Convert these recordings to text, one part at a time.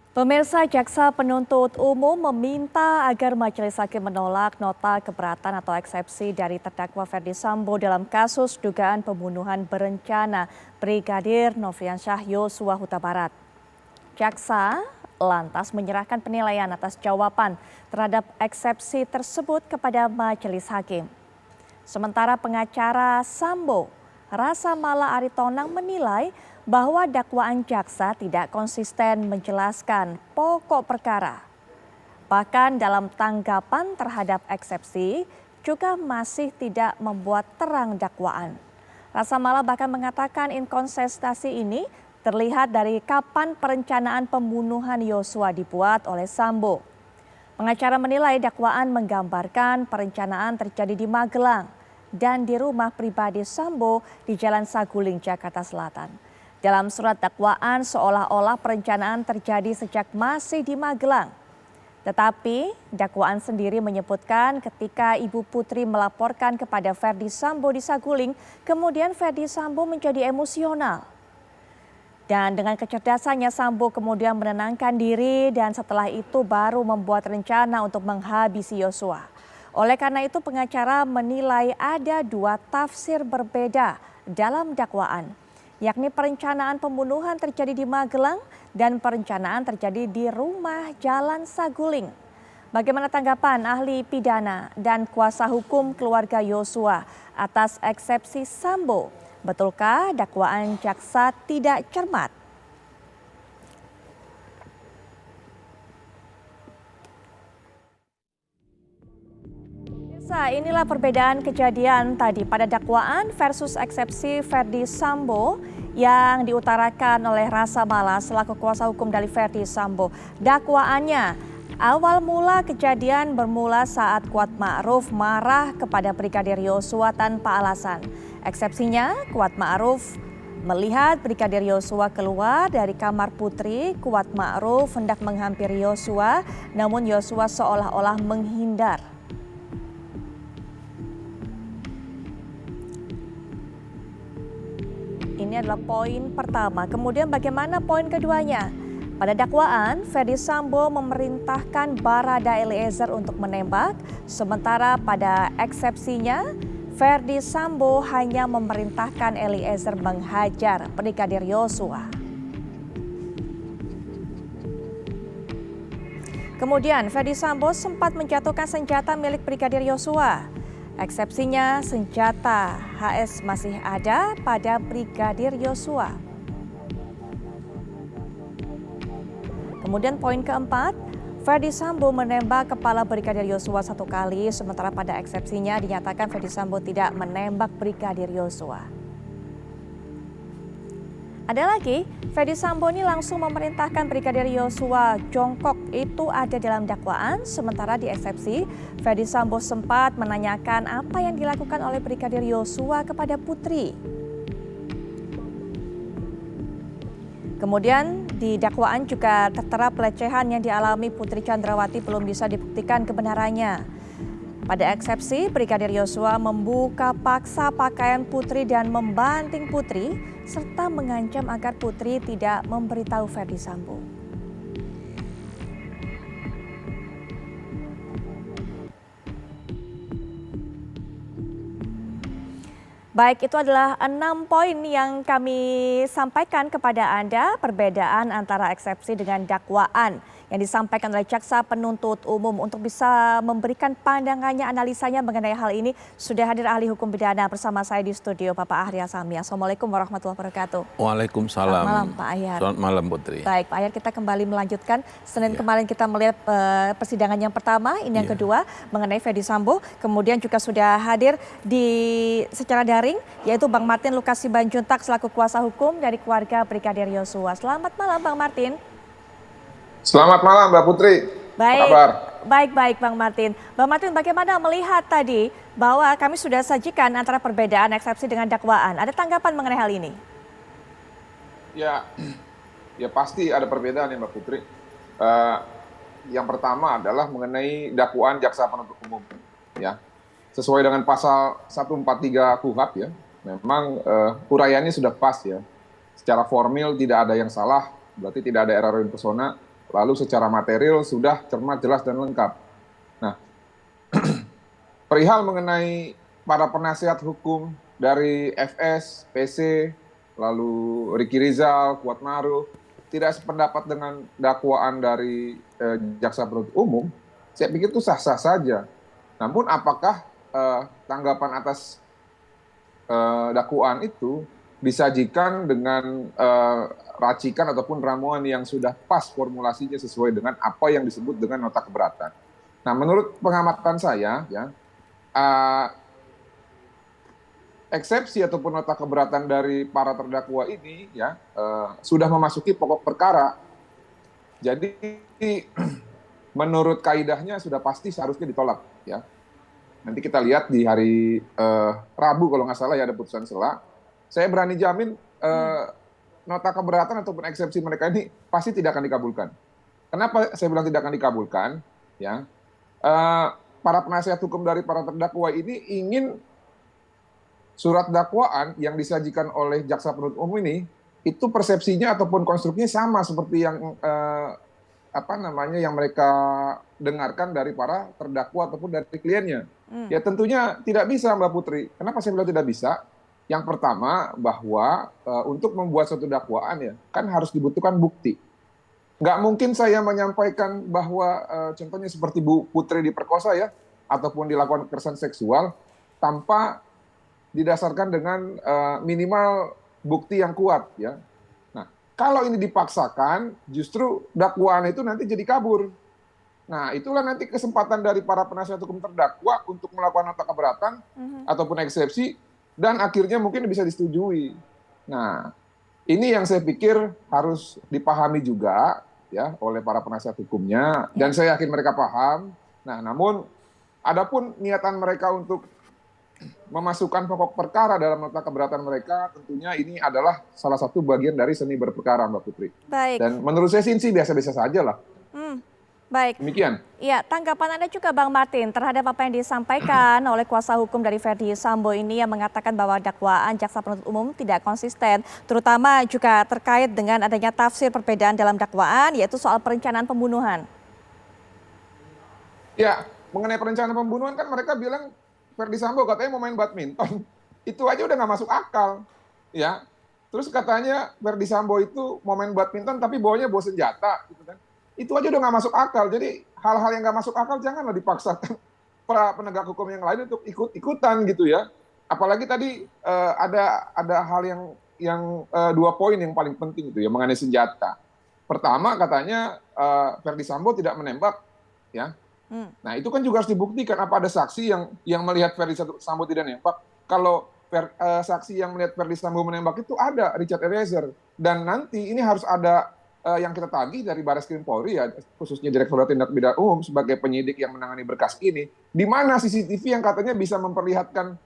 Pemirsa, Jaksa Penuntut Umum meminta agar Majelis Hakim menolak nota keberatan atau eksepsi dari terdakwa Ferdy Sambo dalam kasus dugaan pembunuhan berencana Brigadir Nofriansyah Yosua Huta Barat. Jaksa lantas menyerahkan penilaian atas jawaban terhadap eksepsi tersebut kepada Majelis Hakim. Sementara pengacara Sambo, Rasa Mala Aritonang menilai bahwa dakwaan jaksa tidak konsisten menjelaskan pokok perkara. Bahkan dalam tanggapan terhadap eksepsi juga masih tidak membuat terang dakwaan. Rasa Mala bahkan mengatakan inkonsistensi ini terlihat dari kapan perencanaan pembunuhan Yosua dibuat oleh Sambo. Pengacara menilai dakwaan menggambarkan perencanaan terjadi di Magelang dan di rumah pribadi Sambo di Jalan Saguling, Jakarta Selatan. Dalam surat dakwaan seolah-olah perencanaan terjadi sejak masih di Magelang. Tetapi dakwaan sendiri menyebutkan ketika Ibu Putri melaporkan kepada Ferdy Sambo di Saguling, kemudian Ferdy Sambo menjadi emosional. Dan dengan kecerdasannya Sambo kemudian menenangkan diri dan setelah itu baru membuat rencana untuk menghabisi Yosua. Oleh karena itu pengacara menilai ada dua tafsir berbeda dalam dakwaan, yakni perencanaan pembunuhan terjadi di Magelang dan perencanaan terjadi di rumah Jalan Saguling. Bagaimana tanggapan ahli pidana dan kuasa hukum keluarga Yosua atas eksepsi Sambo? Betulkah dakwaan jaksa tidak cermat? Inilah perbedaan kejadian tadi pada dakwaan versus eksepsi Ferdy Sambo yang diutarakan oleh Rasa Mala selaku kuasa hukum dari Ferdy Sambo. Dakwaannya, awal mula kejadian bermula saat Kuat Ma'ruf marah kepada Brigadir Yosua tanpa alasan. Eksepsinya, Kuat Ma'ruf melihat Brigadir Yosua keluar dari kamar Putri. Kuat Ma'ruf hendak menghampiri Yosua, namun Yosua seolah-olah menghindar. Ini adalah poin pertama. Kemudian bagaimana poin keduanya? Pada dakwaan, Ferdy Sambo memerintahkan Barada Eliezer untuk menembak. Sementara pada eksepsinya, Ferdy Sambo hanya memerintahkan Eliezer menghajar Brigadir Yosua. Kemudian Ferdy Sambo sempat menjatuhkan senjata milik Brigadir Yosua. Eksepsinya, senjata HS masih ada pada Brigadir Yosua. Kemudian poin keempat, Ferdy Sambo menembak kepala Brigadir Yosua 1 kali, sementara pada eksepsinya dinyatakan Ferdy Sambo tidak menembak Brigadir Yosua. Ada lagi, Ferdy Sambo ini langsung memerintahkan Brigadir Yosua jongkok, itu ada dalam dakwaan. Sementara di eksepsi, Ferdy Sambo sempat menanyakan apa yang dilakukan oleh Brigadir Yosua kepada Putri. Kemudian di dakwaan juga tertera pelecehan yang dialami Putri Chandrawati belum bisa dibuktikan kebenarannya. Pada eksepsi, Brigadir Yosua membuka paksa pakaian Putri dan membanting Putri, serta mengancam agar Putri tidak memberitahu Ferdy Sambo. Baik, itu adalah 6 poin yang kami sampaikan kepada Anda, perbedaan antara eksepsi dengan dakwaan yang disampaikan oleh Jaksa Penuntut Umum. Untuk bisa memberikan pandangannya, analisanya mengenai hal ini, sudah hadir ahli hukum pidana bersama saya di studio, Bapak Ahri Asami. Assalamualaikum warahmatullahi wabarakatuh. Waalaikumsalam. Selamat malam, Pak Ahyar. Selamat malam, Putri. Baik, Pak Ahyar, kita kembali melanjutkan. Senin kemarin kita melihat persidangan yang pertama, ini yang kedua mengenai Ferdy Sambo. Kemudian juga sudah hadir secara daring, yaitu Bang Martin Lukasi Simanjuntak selaku kuasa hukum dari keluarga Brigadir Yosua. Selamat malam, Bang Martin. Selamat malam, Mbak Putri. Baik, apa kabar? Baik, Bang Martin. Bang Martin, bagaimana melihat tadi bahwa kami sudah sajikan antara perbedaan eksepsi dengan dakwaan? Ada tanggapan mengenai hal ini? Ya pasti ada perbedaan ya, Mbak Putri. Yang pertama adalah mengenai dakwaan Jaksa Penuntut Umum. Ya, sesuai dengan pasal 143 KUHP ya, memang uraiannya sudah pas ya. Secara formil tidak ada yang salah, berarti tidak ada error in persona. lalu secara material sudah cermat, jelas, dan lengkap. Nah, perihal mengenai para penasihat hukum dari FS, PC, lalu Ricky Rizal, Kuat Maruf, tidak sependapat dengan dakwaan dari jaksa penuntut umum, saya pikir itu sah-sah saja. Namun apakah tanggapan atas dakwaan itu disajikan dengan racikan ataupun ramuan yang sudah pas formulasinya sesuai dengan apa yang disebut dengan nota keberatan. Nah, menurut pengamatan saya, ya, eksepsi ataupun nota keberatan dari para terdakwa ini, ya, sudah memasuki pokok perkara. Jadi menurut kaidahnya sudah pasti seharusnya ditolak, ya. Nanti kita lihat di hari Rabu kalau nggak salah ya ada putusan sela. Saya berani jamin nota keberatan ataupun eksepsi mereka ini pasti tidak akan dikabulkan. Kenapa saya bilang tidak akan dikabulkan? Ya, para penasihat hukum dari para terdakwa ini ingin surat dakwaan yang disajikan oleh jaksa penuntut umum ini itu persepsinya ataupun konstruksinya sama seperti yang yang mereka dengarkan dari para terdakwa ataupun dari kliennya. Ya tentunya tidak bisa, Mbak Putri. Kenapa saya bilang tidak bisa? Yang pertama bahwa untuk membuat suatu dakwaan ya kan harus dibutuhkan bukti. Nggak mungkin saya menyampaikan bahwa contohnya seperti Bu Putri diperkosa ya ataupun dilakukan kekerasan seksual tanpa didasarkan dengan minimal bukti yang kuat ya. Nah, kalau ini dipaksakan justru dakwaan itu nanti jadi kabur. Nah, itulah nanti kesempatan dari para penasihat hukum terdakwa untuk melakukan nota keberatan ataupun eksepsi dan akhirnya mungkin bisa disetujui. Nah, ini yang saya pikir harus dipahami juga ya oleh para penasihat hukumnya dan saya yakin mereka paham. Nah, namun adapun niatan mereka untuk memasukkan pokok perkara dalam nota keberatan mereka, tentunya ini adalah salah satu bagian dari seni berperkara, Mbak Putri. Baik. Dan menurut saya sih biasa-biasa saja lah. Baik. Demikian. Ya, tanggapan Anda juga Bang Martin terhadap apa yang disampaikan oleh kuasa hukum dari Ferdy Sambo ini yang mengatakan bahwa dakwaan jaksa penuntut umum tidak konsisten, terutama juga terkait dengan adanya tafsir perbedaan dalam dakwaan, yaitu soal perencanaan pembunuhan. Ya, mengenai perencanaan pembunuhan kan mereka bilang Ferdy Sambo katanya mau main badminton. Itu aja udah nggak masuk akal. Ya. Terus katanya Ferdy Sambo itu mau main badminton tapi bawanya bawa senjata. Gitu kan. Itu aja udah nggak masuk akal. Jadi hal-hal yang nggak masuk akal janganlah dipaksakan para penegak hukum yang lain untuk ikut-ikutan gitu ya. Apalagi tadi ada hal yang 2 poin yang paling penting itu ya mengenai senjata. Pertama katanya Ferdy Sambo tidak menembak ya. Nah itu kan juga harus dibuktikan apa ada saksi yang melihat Ferdy Sambo tidak menembak. Kalau saksi yang melihat Ferdy Sambo menembak itu ada Richard Eliezer dan nanti ini harus ada yang kita tagih dari Barreskrim Polri ya khususnya Direktorat Tindak Pidana Umum sebagai penyidik yang menangani berkas ini, di mana CCTV yang katanya bisa memperlihatkan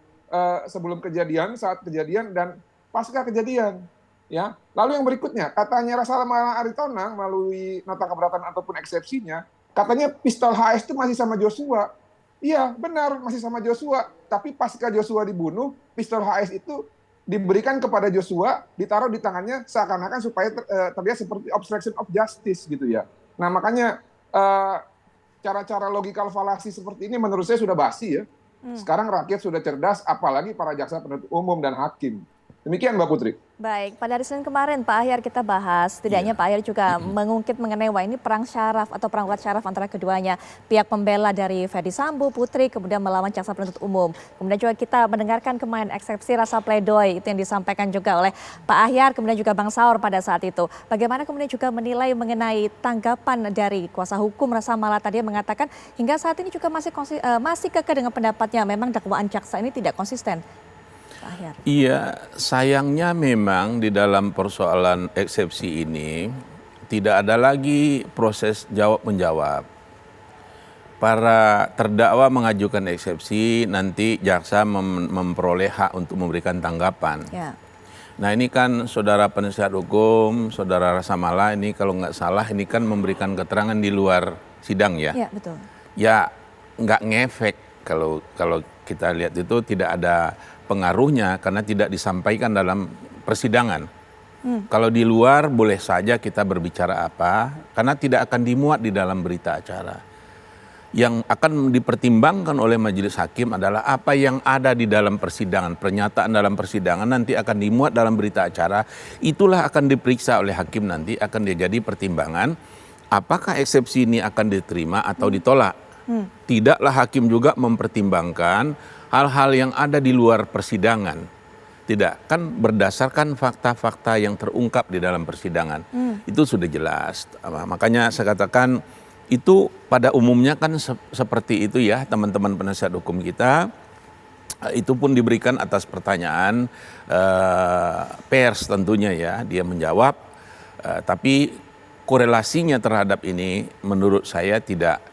sebelum kejadian, saat kejadian dan pasca kejadian. Ya, lalu yang berikutnya katanya Rasalamala Aritonang melalui nota keberatan ataupun eksepsinya, katanya pistol HS itu masih sama Joshua. Iya, benar masih sama Joshua, tapi pasca Joshua dibunuh, pistol HS itu diberikan kepada Joshua, ditaruh di tangannya seakan-akan supaya terlihat seperti obstruction of justice gitu ya. Nah makanya cara-cara logikal falasi seperti ini menurut saya sudah basi ya. Sekarang rakyat sudah cerdas, apalagi para jaksa penuntut umum dan hakim. Demikian Mbak Putri. Baik, pada hari Senin kemarin Pak Ahyar kita bahas, setidaknya Pak Ahyar juga mengungkit mengenai wah ini perang syaraf atau perang urat syaraf antara keduanya. Pihak pembela dari Ferdy Sambo, Putri, kemudian melawan jaksa penuntut umum. Kemudian juga kita mendengarkan kemarin eksepsi rasa pledoi, itu yang disampaikan juga oleh Pak Ahyar, kemudian juga Bang Saur pada saat itu. Bagaimana kemudian juga menilai mengenai tanggapan dari kuasa hukum Rasamala tadi yang mengatakan hingga saat ini juga masih kekeh dengan pendapatnya, memang dakwaan jaksa ini tidak konsisten. Iya, sayangnya memang di dalam persoalan eksepsi ini tidak ada lagi proses jawab-menjawab. Para terdakwa mengajukan eksepsi, nanti jaksa memperoleh hak untuk memberikan tanggapan. Ya. Nah ini kan saudara penasihat hukum, saudara Rasamala ini kalau nggak salah ini kan memberikan keterangan di luar sidang ya. Iya betul. Ya nggak ngefek kalau kita lihat itu tidak ada pengaruhnya karena tidak disampaikan dalam persidangan. Kalau di luar boleh saja kita berbicara apa, karena tidak akan dimuat di dalam berita acara. Yang akan dipertimbangkan oleh majelis hakim adalah apa yang ada di dalam persidangan, pernyataan dalam persidangan nanti akan dimuat dalam berita acara, itulah akan diperiksa oleh hakim nanti, akan jadi pertimbangan apakah eksepsi ini akan diterima atau ditolak. Tidaklah hakim juga mempertimbangkan hal-hal yang ada di luar persidangan. Tidak, kan berdasarkan fakta-fakta yang terungkap di dalam persidangan. Itu sudah jelas. Makanya saya katakan itu pada umumnya kan seperti itu ya teman-teman penasihat hukum kita. Itu pun diberikan atas pertanyaan pers tentunya ya, dia menjawab. Tapi korelasinya terhadap ini menurut saya tidak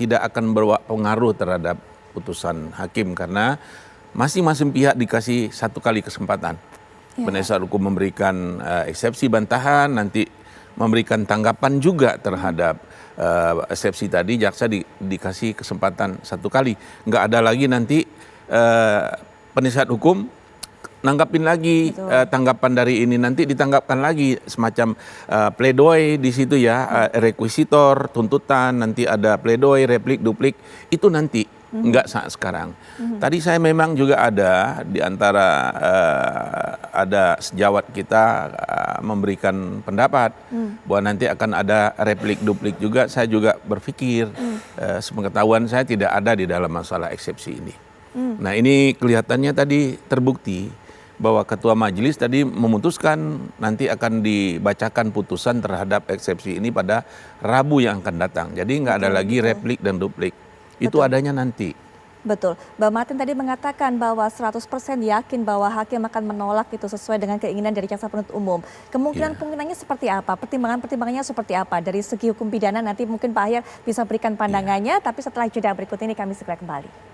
tidak akan berpengaruh terhadap putusan hakim karena masing-masing pihak dikasih satu kali kesempatan. Penasihat hukum memberikan eksepsi bantahan, nanti memberikan tanggapan juga terhadap eksepsi tadi, jaksa dikasih kesempatan satu kali. Nggak ada lagi nanti penasihat hukum nanggapin lagi tanggapan dari ini, nanti ditanggapkan lagi semacam pledoi di situ ya, rekuisitor, tuntutan, nanti ada pledoi, replik, duplik, itu nanti. Enggak saat sekarang. Tadi saya memang juga ada di antara ada sejawat kita memberikan pendapat bahwa nanti akan ada replik duplik juga. Saya juga berpikir sepengetahuan saya tidak ada di dalam masalah eksepsi ini. Nah ini kelihatannya tadi terbukti bahwa ketua majelis tadi memutuskan nanti akan dibacakan putusan terhadap eksepsi ini pada Rabu yang akan datang. Jadi nggak ada lagi replik dan duplik. Itu adanya nanti. Betul. Mbak Martin tadi mengatakan bahwa 100% yakin bahwa hakim akan menolak itu sesuai dengan keinginan dari jaksa penuntut umum. Kemungkinan-kemungkinannya seperti apa? Pertimbangan-pertimbangannya seperti apa? Dari segi hukum pidana nanti mungkin Pak Ahyar bisa berikan pandangannya, tapi setelah jeda berikut ini kami segera kembali.